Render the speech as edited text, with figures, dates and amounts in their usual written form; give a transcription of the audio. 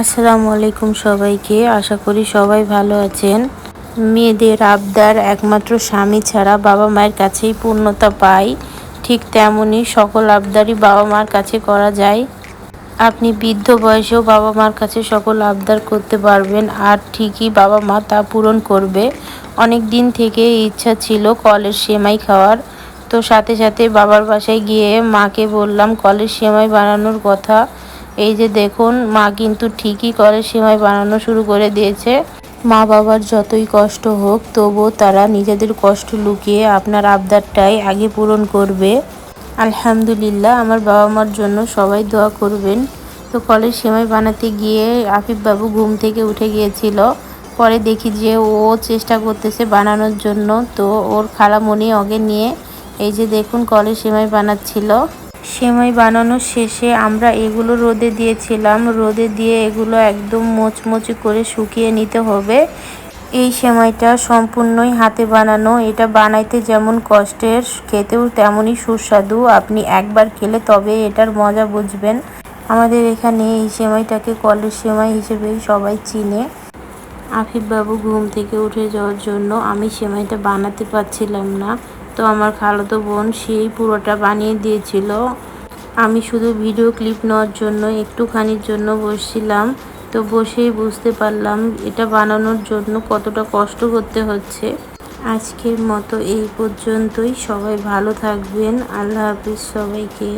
আসসালামু আলাইকুম সবাইকে। আশা করি সবাই ভালো আছেন। মেয়েদের আবদার একমাত্র স্বামী ছাড়া বাবা মায়ের কাছেই পূর্ণতা পায়। ঠিক তেমনই সকল আবদারই বাবা মার কাছে করা যায়। আপনি বৃদ্ধ বয়সেও বাবা মার কাছে সকল আবদার করতে পারবেন, আর ঠিকই বাবা মা তা পূরণ করবে। অনেক দিন থেকে ইচ্ছা ছিল কলের সেমাই খাওয়ার। তো সাথে সাথে বাবার বাসায় গিয়ে মাকে বললাম কলের সেমাই বানানোর কথা। এই যে দেখুন, মা কিন্তু ঠিকই কলের সেমাই বানানো শুরু করে দিয়েছে। মা বাবার যতই কষ্ট হোক তবুও তারা নিজেদের কষ্ট লুকিয়ে আপনার আবদারটাই আগে পূরণ করবে। আলহামদুলিল্লাহ, আমার বাবা মার জন্য সবাই দোয়া করবেন। তো কলের সেমাই বানাতে গিয়ে আফিফ বাবু ঘুম থেকে উঠে গিয়েছিল। পরে দেখি যে ও চেষ্টা করতেছে বানানোর জন্য। তো ওর খালামণি ওকে নিয়ে এই যে দেখুন কলের সেমাই বানাচ্ছিল। সেমাই বানানোর শেষে আমরা এগুলো রোদে দিয়েছিলাম। রোদে দিয়ে এগুলো একদম মোচমোচে করে শুকিয়ে নিতে হবে। এই সেমাইটা সম্পূর্ণই হাতে বানানো। এটা বানাইতে যেমন কষ্টের, খেতেও তেমনই সুস্বাদু। আপনি একবার খেলে তবে এটার মজা বুঝবেন। আমাদের এখানে এই সেমাইটাকে কলের সেমাই হিসেবেই সবাই চিনে। আফিফ বাবু ঘুম থেকে উঠে যাওয়ার জন্য আমি সেমাইটা বানাতে পারছিলাম না। তো আমার খালাতো বোন সেই পুরোটা বানিয়ে দিয়েছিল। আমি শুধু ভিডিও ক্লিপ নেওয়ার জন্য একটুখানির জন্য বসছিলাম। তো বসেই বুঝতে পারলাম এটা বানানোর জন্য কতটা কষ্ট করতে হচ্ছে। আজকের মতো এই পর্যন্তই। সবাই ভালো থাকবেন। আল্লাহ হাফিজ সবাইকে।